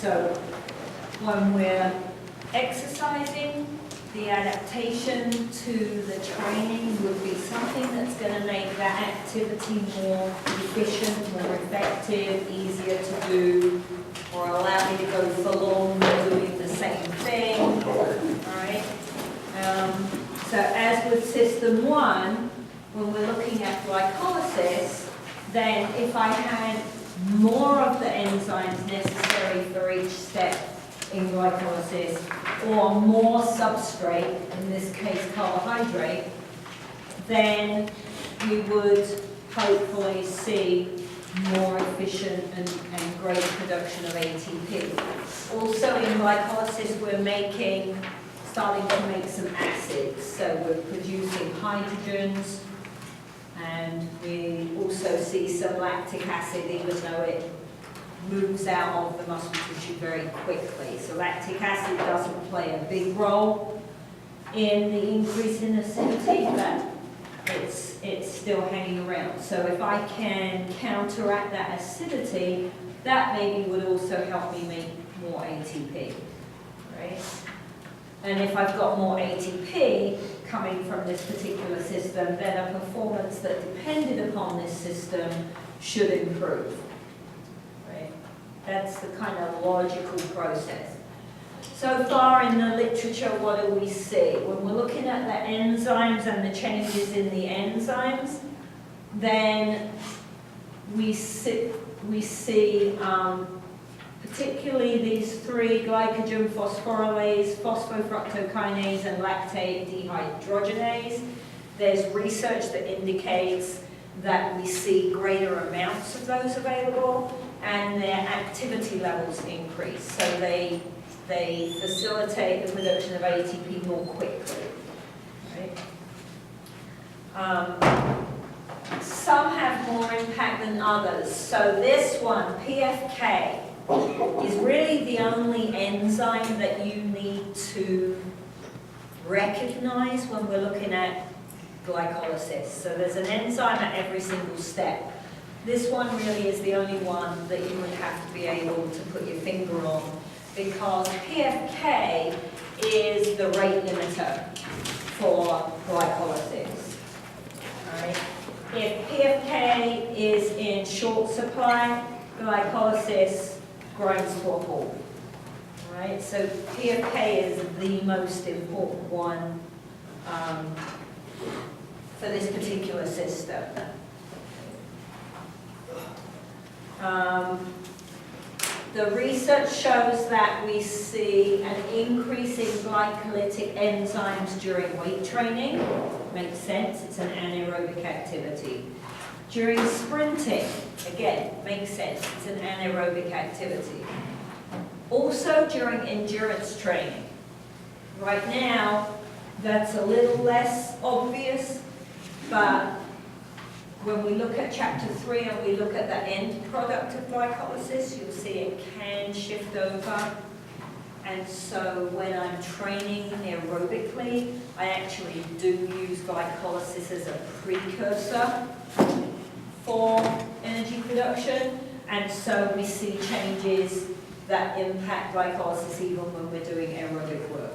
So when we're exercising, the adaptation to the training would be something that's going to make that activity more efficient, more effective, easier to do, or allow me to go for longer doing the same thing. All right. So as with system 1, when we're looking at glycolysis, then if I had more of the enzymes necessary for each step in glycolysis, or more substrate, in this case carbohydrate, then we would hopefully see more efficient and greater production of ATP. Also in glycolysis we're starting to make some acids, so we're producing hydrogens, and we also see some lactic acid even though it moves out of the muscle tissue very quickly. So lactic acid doesn't play a big role in the increase in acidity, but it's still hanging around. So if I can counteract that acidity, that maybe would also help me make more ATP, right? And if I've got more ATP coming from this particular system, then a performance that depended upon this system should improve. That's the kind of logical process. So far in the literature, what do we see? When we're looking at the enzymes and the changes in the enzymes, then we see particularly these three, glycogen phosphorylase, phosphofructokinase, and lactate dehydrogenase. There's research that indicates that we see greater amounts of those available, and their activity levels increase. So they facilitate the production of ATP more quickly. Right? Some have more impact than others. So this one, PFK, is really the only enzyme that you need to recognize when we're looking at glycolysis. So there's an enzyme at every single step. This one really is the only one that you would have to be able to put your finger on, because PFK is the rate limiter for glycolysis. All right? If PFK is in short supply, glycolysis grinds to a halt. All right? So PFK is the most important one for this particular system. The research shows that we see an increase in glycolytic enzymes during weight training. Makes sense, it's an anaerobic activity. During sprinting, again, makes sense, it's an anaerobic activity. Also during endurance training. Right now, that's a little less obvious, but when we look at chapter 3 and we look at the end product of glycolysis, you'll see it can shift over. And so when I'm training aerobically, I actually do use glycolysis as a precursor for energy production. And so we see changes that impact glycolysis even when we're doing aerobic work.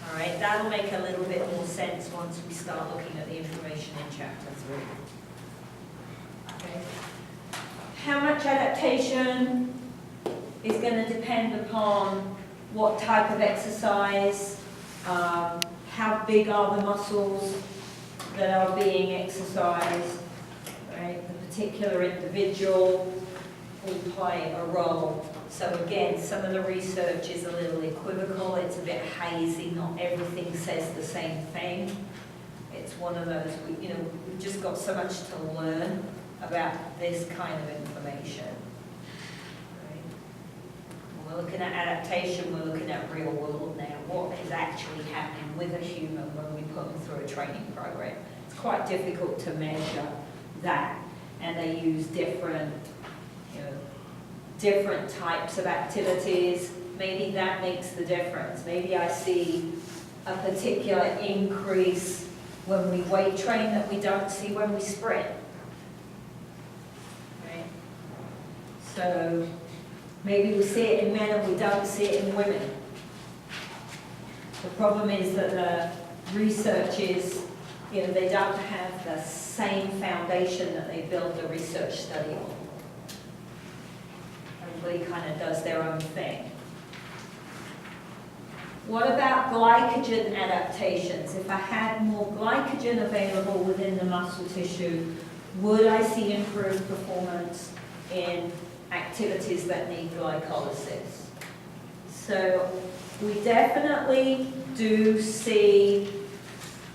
All right, that'll make a little bit more sense once we start looking at the information in chapter 3. Okay. How much adaptation is going to depend upon what type of exercise, how big are the muscles that are being exercised, right? The particular individual will play a role. So again, some of the research is a little equivocal, it's a bit hazy, not everything says the same thing. It's one of those, we've just got so much to learn about this kind of information. Right? When we're looking at adaptation, we're looking at real world now. What is actually happening with a human when we put them through a training program? It's quite difficult to measure that, and they use different types of activities. Maybe that makes the difference. Maybe I see a particular increase when we weight train that we don't see when we sprint. Right? So Maybe we see it in men and we don't see it in women. The problem is that the research is, they don't have the same foundation that they build the research study on. Everybody kind of does their own thing. What about glycogen adaptations? If I had more glycogen available within the muscle tissue, would I see improved performance in activities that need glycolysis? So we definitely do see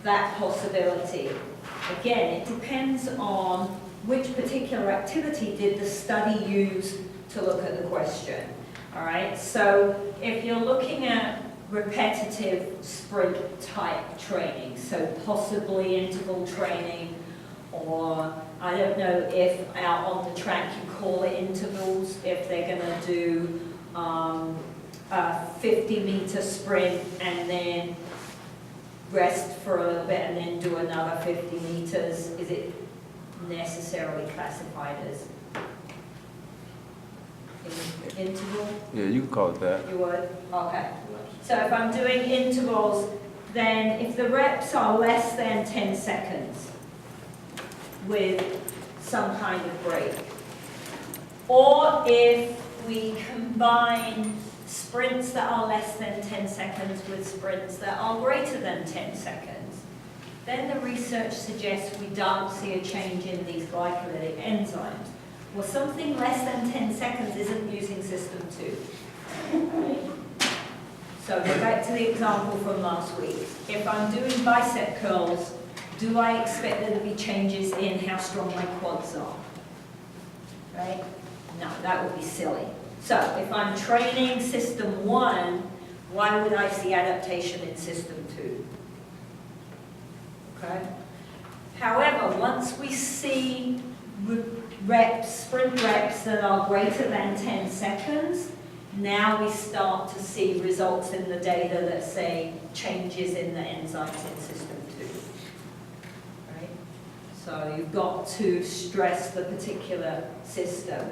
that possibility. Again, it depends on which particular activity did the study use to look at the question. All right, so if you're looking at repetitive sprint type training, so possibly interval training, or I don't know if out on the track you call it intervals, if they're going to do a 50-meter sprint and then rest for a little bit and then do another 50 meters, is it necessarily classified as interval? Yeah, you can call it that. You would? Okay. So if I'm doing intervals, then if the reps are less than 10 seconds with some kind of break, or if we combine sprints that are less than 10 seconds with sprints that are greater than 10 seconds, then the research suggests we don't see a change in these glycolytic enzymes. Well, something less than 10 seconds isn't using system 2. So go back to the example from last week. If I'm doing bicep curls, do I expect there to be changes in how strong my quads are? Right? No, that would be silly. So if I'm training system 1, why would I see adaptation in system 2? Okay? However, once we see sprint reps that are greater than 10 seconds, now we start to see results in the data that say changes in the enzymes in system 2. Right? So you've got to stress the particular system.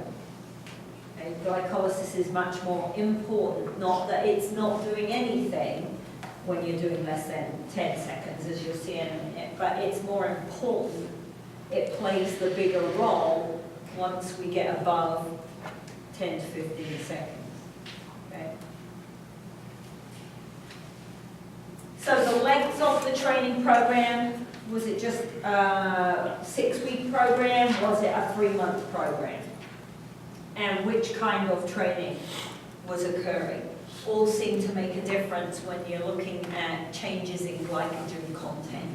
Okay? Glycolysis is much more important, not that it's not doing anything when you're doing less than 10 seconds, as you'll see in a minute, but it's more important. It plays the bigger role once we get above 10 to 15 seconds. Okay. So the length of the training program, was it just a 6-week program? Was it a 3-month program? And which kind of training was occurring? All seem to make a difference when you're looking at changes in glycogen content.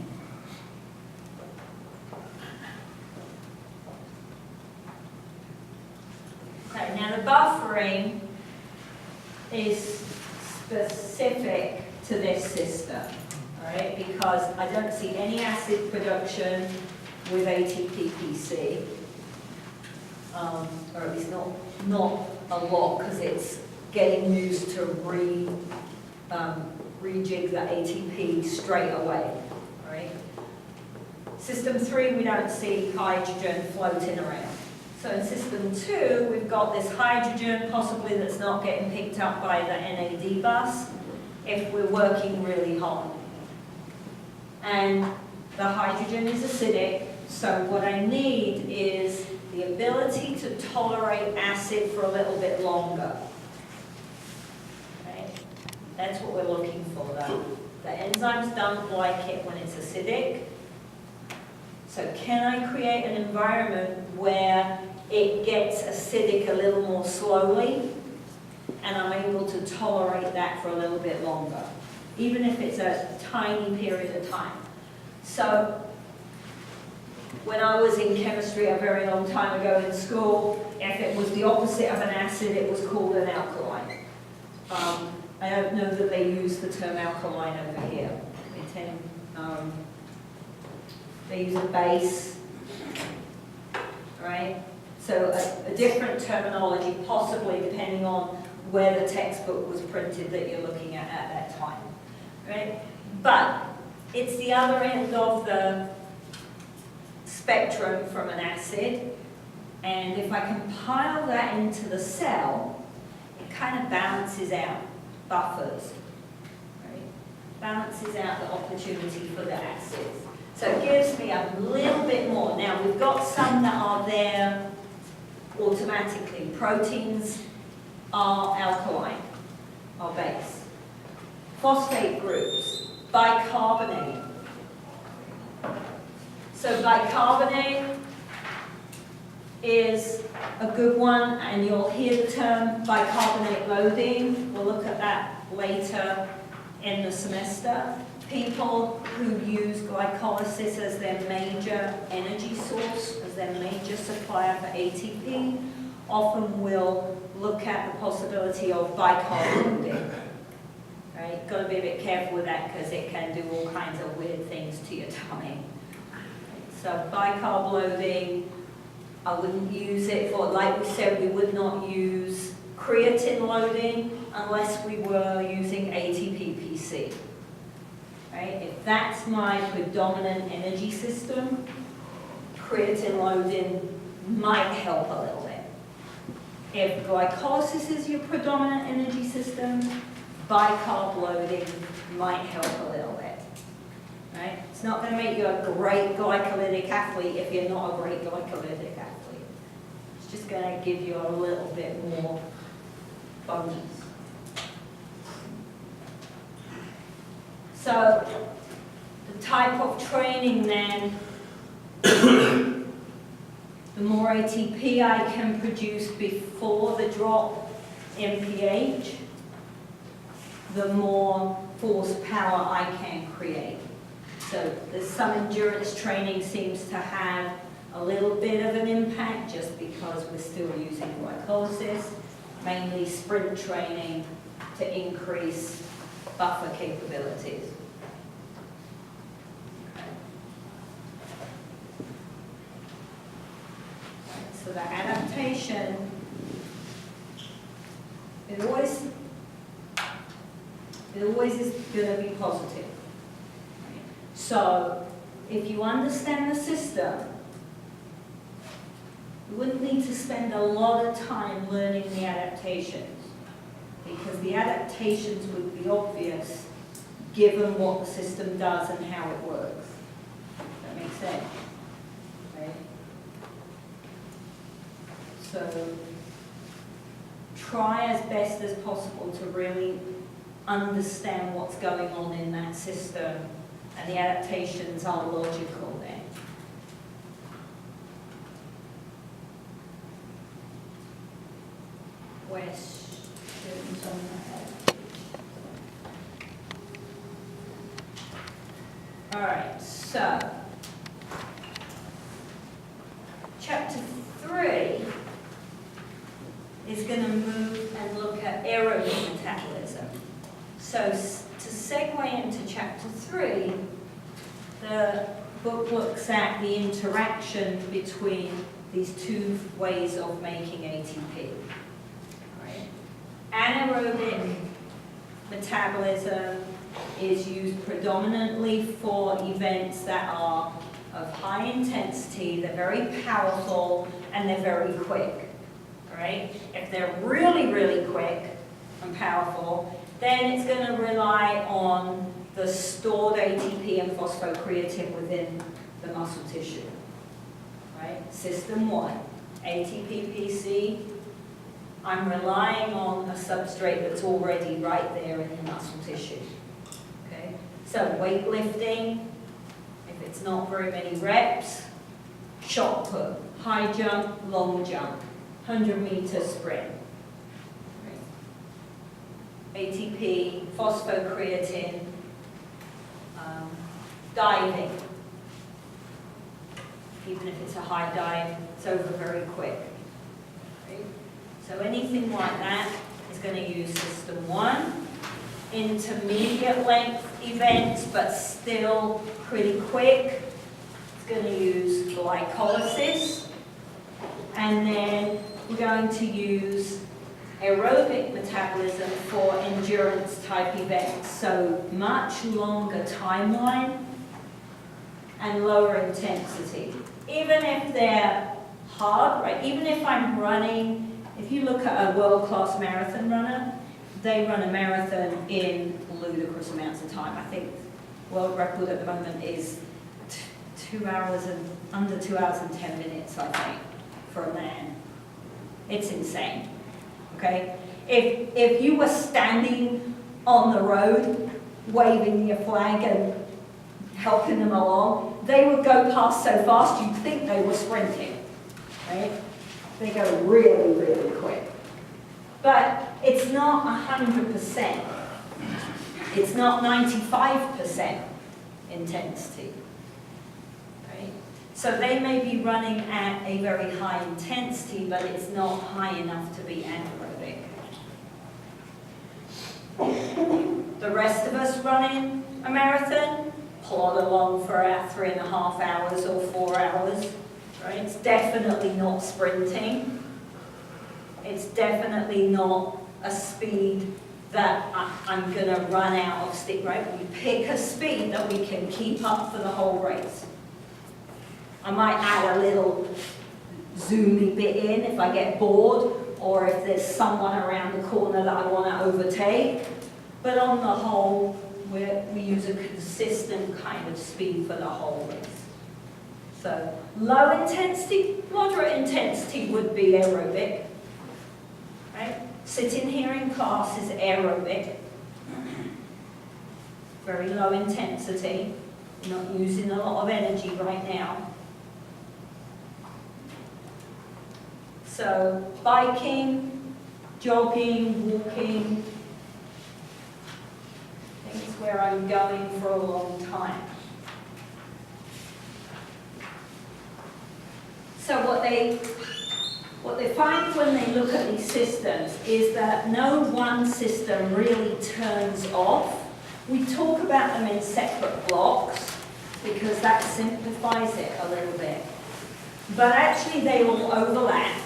Okay, now the buffering is specific to this system, all right? Because I don't see any acid production with ATP-PC, or at least not a lot, because it's getting used to rejig the ATP straight away, all right? System 3, we don't see hydrogen floating around. So in system 2, we've got this hydrogen, possibly that's not getting picked up by the NAD bus if we're working really hard. And the hydrogen is acidic, so what I need is the ability to tolerate acid for a little bit longer. Okay? That's what we're looking for, though. The enzymes don't like it when it's acidic. So can I create an environment where it gets acidic a little more slowly, and I'm able to tolerate that for a little bit longer, even if it's a tiny period of time. So when I was in chemistry a very long time ago in school, if it was the opposite of an acid, it was called an alkaline. I don't know that they use the term alkaline over here. They use a base, right? So a different terminology, possibly depending on where the textbook was printed that you're looking at that time, right? But it's the other end of the spectrum from an acid, and if I compile that into the cell, it kind of balances out, buffers, right? Balances out the opportunity for the acids. So it gives me a little bit more. Now we've got some that are there automatically. Proteins are alkaline, are base. Phosphate groups, bicarbonate. So bicarbonate is a good one, and you'll hear the term bicarbonate loading. We'll look at that later in the semester. People who use glycolysis as their major energy source, as their major supplier for ATP, often will look at the possibility of bicarb loading. Right? Got to be a bit careful with that because it can do all kinds of weird things to your tummy. So bicarb loading, I wouldn't use it for, like we said, we would not use creatine loading unless we were using ATP-PC. Right? If that's my predominant energy system, creatine loading might help a little bit. If glycolysis is your predominant energy system, bicarb loading might help a little bit. Right? It's not going to make you a great glycolytic athlete if you're not a great glycolytic athlete. It's just going to give you a little bit more bonus. So, the type of training then, the more ATP I can produce before the drop in pH, the more force power I can create. So there's some endurance training seems to have a little bit of an impact just because we're still using glycolysis, mainly sprint training to increase buffer capabilities. Okay. So the adaptation, it always is going to be positive. So if you understand the system, you wouldn't need to spend a lot of time learning the adaptations, because the adaptations would be obvious given what the system does and how it works. That makes sense? Okay. So try as best as possible to really understand what's going on in that system, and the adaptations are logical then. Questions on that? All right, so chapter 3 is going to move and look at aerobic metabolism. So to segue into chapter 3, the book looks at the interaction between these two ways of making ATP. Right? Anaerobic metabolism is used predominantly for events that are of high intensity, they're very powerful, and they're very quick. Right? If they're really, really quick and powerful, then it's going to rely on the stored ATP and phosphocreatine within the muscle tissue. Right? System 1, ATP-PC. I'm relying on a substrate that's already right there in the muscle tissue. Okay? So weightlifting, if it's not very many reps, shot put, high jump, long jump, 100-meter sprint. ATP, phosphocreatine, diving. Even if it's a high dive, it's over very quick. Right? So anything like that is going to use system 1. Intermediate length events, but still pretty quick, it's going to use glycolysis. And then we're going to use aerobic metabolism for endurance type events, so much longer timeline and lower intensity. Even if they're hard, right? Even if I'm running if you look at a world-class marathon runner, they run a marathon in ludicrous amounts of time. I think world record at the moment is 2 hours and under 2 hours and 10 minutes, I think, for a man. It's insane. Okay? If you were standing on the road, waving your flag and helping them along, they would go past so fast you'd think they were sprinting. Right? They go really, really quick. But it's not 100%. It's not 95% intensity. Right? So they may be running at a very high intensity, but it's not high enough to be anaerobic. The rest of us running a marathon, plod along for our 3.5 hours or 4 hours. Right? It's definitely not sprinting. It's definitely not a speed that I'm going to run out of steam, right? We pick a speed that we can keep up for the whole race. I might add a little zoomy bit in if I get bored or if there's someone around the corner that I want to overtake. But on the whole, we use a consistent kind of speed for the whole race. So low intensity, moderate intensity would be aerobic. Right? Sitting here in class is aerobic. Very low intensity. Not using a lot of energy right now. So biking, jogging, walking, things where I'm going for a long time. So what they find when they look at these systems is that no one system really turns off. We talk about them in separate blocks because that simplifies it a little bit. But actually they all overlap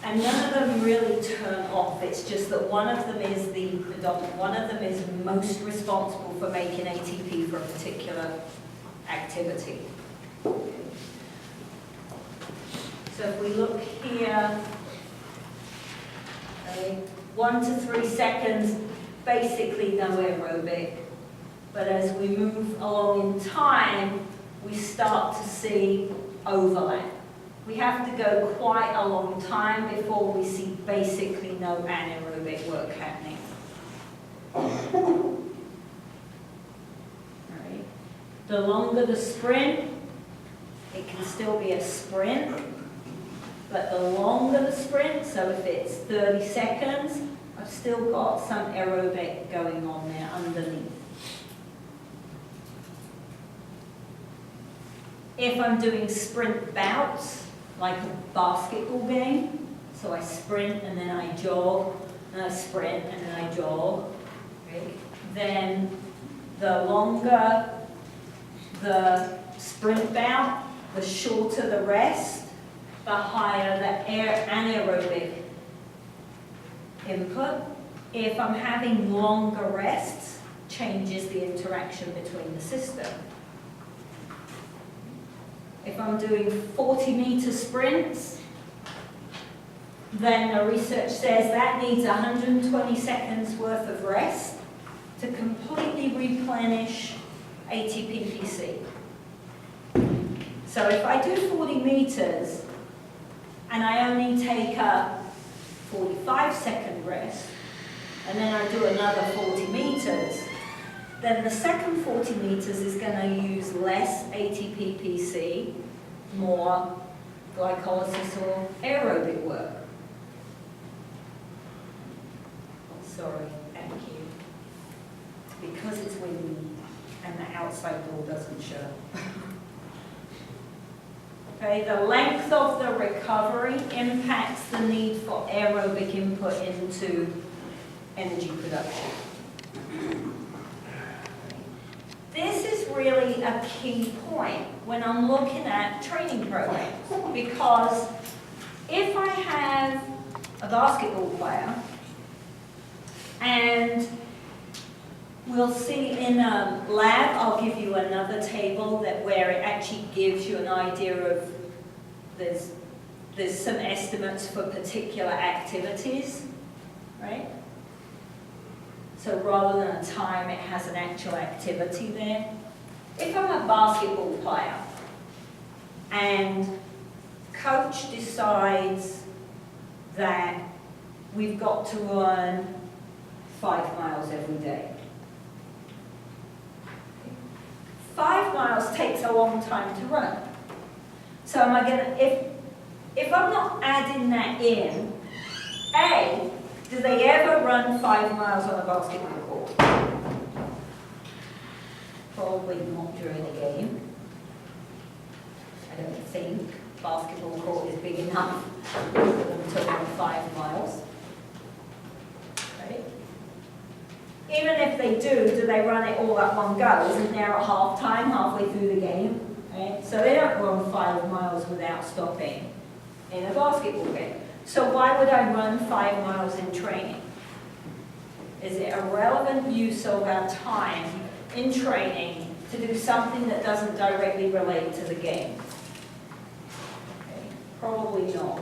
and none of them really turn off. It's just that one of them is the predominant, one of them is most responsible for making ATP for a particular activity. So if we look here, okay, 1 to 3 seconds, basically no aerobic. But as we move along in time, we start to see overlap. We have to go quite a long time before we see basically no anaerobic work happening. All right. The longer the sprint, it can still be a sprint. But the longer the sprint, so if it's 30 seconds, I've still got some aerobic going on there underneath. If I'm doing sprint bouts, like a basketball game, so I sprint and then I jog, and I sprint and then I jog, right? Then the longer the sprint bout, the shorter the rest, the higher the anaerobic input. If I'm having longer rests, changes the interaction between the system. If I'm doing 40-meter sprints, then the research says that needs 120 seconds worth of rest to completely replenish ATP-PC. So if I do 40 meters, and I only take a 45-second rest, and then I do another 40 meters, then the second 40 meters is going to use less ATP-PC, more glycolysis or aerobic work. Sorry, thank you. Because it's windy and the outside door doesn't show. Okay, the length of the recovery impacts the need for aerobic input into energy production. This is really a key point when I'm looking at training programs, because if I have a basketball player, and we'll see in a lab, I'll give you another table where it actually gives you an idea of there's There's some estimates for particular activities, right? So rather than a time, it has an actual activity there. If I'm a basketball player and coach decides that we've got to run 5 miles every day. 5 miles takes a long time to run. So am I gonna, if I'm not adding that in, A, do they ever run 5 miles on a basketball court? Probably not during a game. I don't think basketball court is big enough for them to run 5 miles. Right? Even if they do they run it all at one go? Isn't there at half time, halfway through the game? Right? So they don't run 5 miles without stopping in a basketball game. So why would I run 5 miles in training? Is it a relevant use of our time in training to do something that doesn't directly relate to the game? Okay, probably not.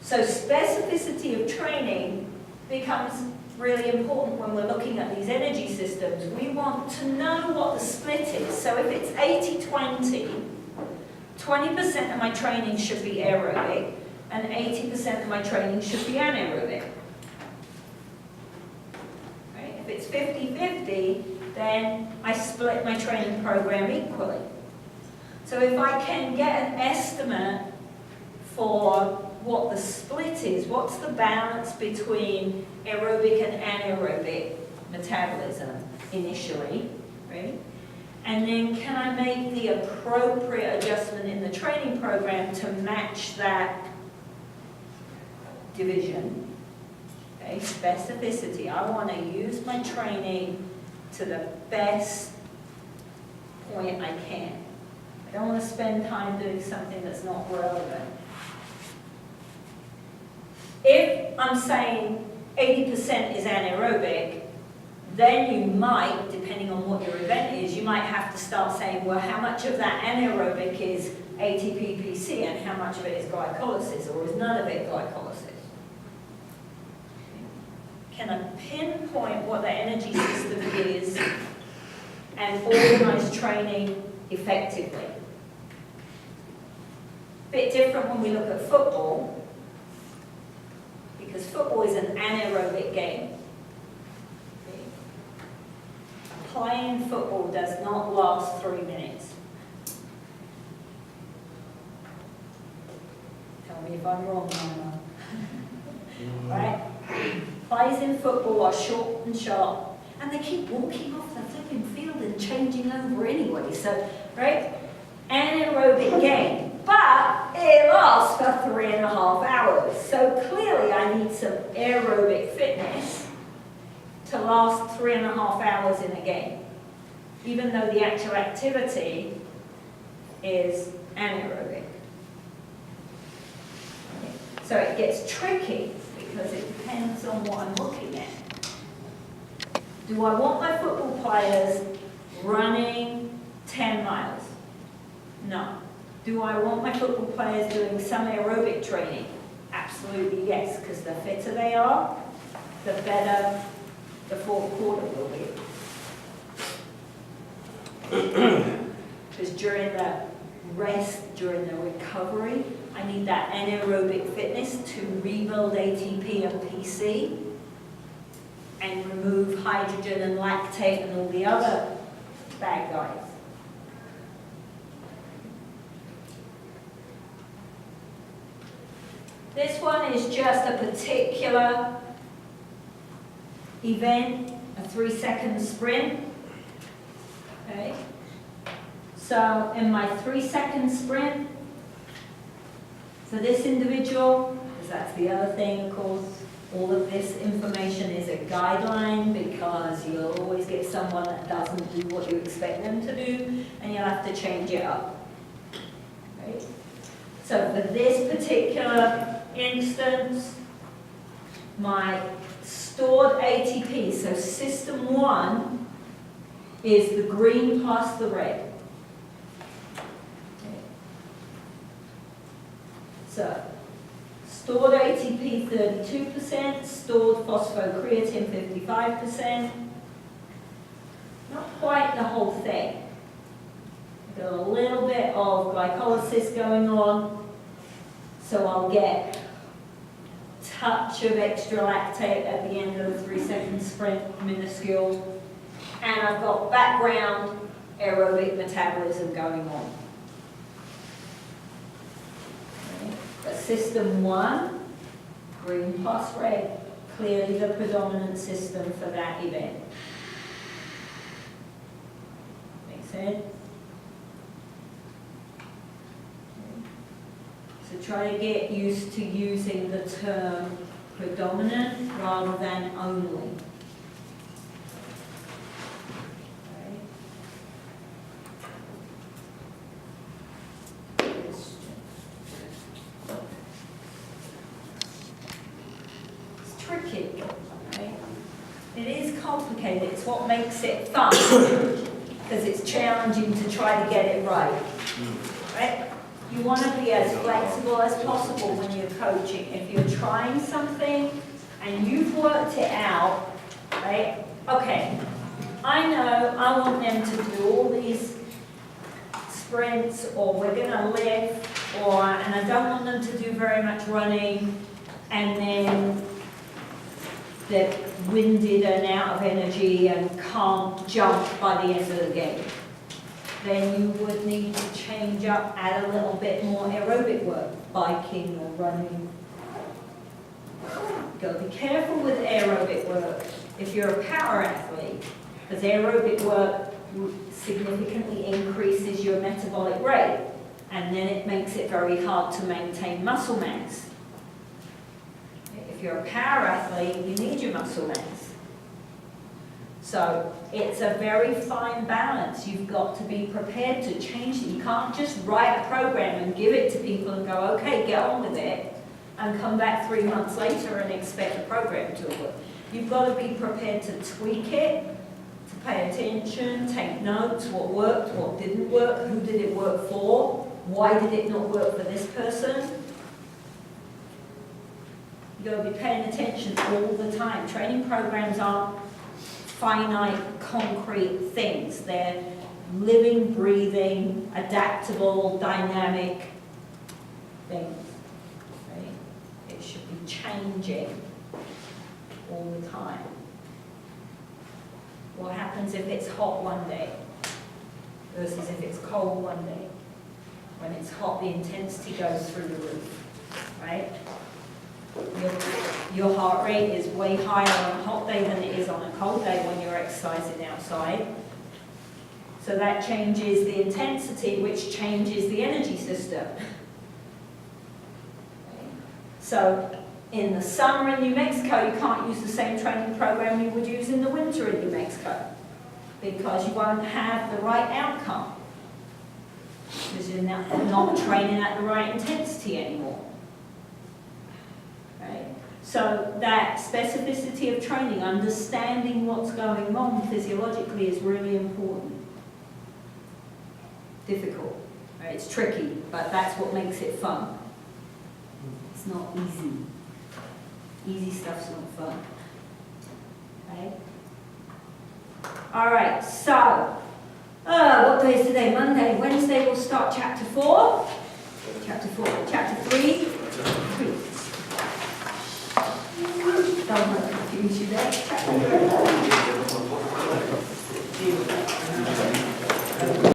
So specificity of training becomes really important when we're looking at these energy systems. We want to know what the split is. So if it's 80-20, 20% of my training should be aerobic, and 80% of my training should be anaerobic. Right? If it's 50-50, then I split my training program equally. So if I can get an estimate for what the split is, what's the balance between aerobic and anaerobic metabolism initially, right? And then can I make the appropriate adjustment in the training program to match that division? Okay, specificity. I want to use my training to the best point I can. I don't want to spend time doing something that's not relevant. If I'm saying 80% is anaerobic, then you might, depending on what your event is, you might have to start saying, well, how much of that anaerobic is ATP-PC and how much of it is glycolysis, or is none of it glycolysis? Can I pinpoint what the energy system is and organize training effectively? Bit different when we look at football, because football is an anaerobic game. Playing football does not last 3 minutes. Tell me if I'm wrong, Mama. Right? Plays in football are short and sharp, and they keep walking off the flipping field and changing over anyway. So, right? Anaerobic game, but it lasts for 3.5 hours. So clearly I need some aerobic fitness to last 3.5 hours in a game, even though the actual activity is anaerobic. So it gets tricky because it depends on what I'm looking at. Do I want my football players running 10 miles? No. Do I want my football players doing some aerobic training? Absolutely yes, because the fitter they are, the better the fourth quarter will be. Because during the rest, during the recovery, I need that anaerobic fitness to rebuild ATP and PC and remove hydrogen and lactate and all the other bad guys. This one is just a particular event, a 3-second sprint. Okay. So in my 3-second sprint, for this individual, because that's the other thing, of course, all of this information is a guideline because you'll always get someone that doesn't do what you expect them to do, and you'll have to change it up. Right? So for this particular instance, my stored ATP, so system 1 is the green plus the red. Okay. So Stored ATP 32%, stored phosphocreatine 55%. Not quite the whole thing. Got a little bit of glycolysis going on, so I'll get a touch of extra lactate at the end of the 3-second sprint, minuscule, and I've got background aerobic metabolism going on. But system 1, green plus red, clearly the predominant system for that event. Make sense? So try to get used to using the term predominant rather than only. Complicated. It's what makes it fun, because it's challenging to try to get it right. Right? You want to be as flexible as possible when you're coaching. If you're trying something and you've worked it out, right? Okay, I know I want them to do all these sprints, or we're going to lift, and I don't want them to do very much running, and then they're winded and out of energy and can't jump by the end of the game. Then you would need to change up, add a little bit more aerobic work, biking or running. You've got to be careful with aerobic work if you're a power athlete, because aerobic work significantly increases your metabolic rate, and then it makes it very hard to maintain muscle mass. If you're a power athlete, you need your muscle mass. So it's a very fine balance. You've got to be prepared to change it. You can't just write a program and give it to people and go, okay, get on with it, and come back 3 months later and expect the program to work. You've got to be prepared to tweak it, to pay attention, take notes, what worked, what didn't work, who did it work for, why did it not work for this person. You've got to be paying attention all the time. Training programs aren't finite, concrete things. They're living, breathing, adaptable, dynamic things. Right? It should be changing all the time. What happens if it's hot one day versus if it's cold one day? When it's hot, the intensity goes through the roof, right? Your heart rate is way higher on a hot day than it is on a cold day when you're exercising outside. So that changes the intensity, which changes the energy system. So in the summer in New Mexico, you can't use the same training program you would use in the winter in New Mexico, because you won't have the right outcome, because you're not training at the right intensity anymore. So that specificity of training, understanding what's going on physiologically, is really important. Difficult, right? It's tricky, but that's what makes it fun. It's not easy. Easy stuff's not fun. Okay? All right, so what day is today? Monday. Wednesday we'll start chapter 4. Chapter 4. Chapter 3. Don't want to confuse you there.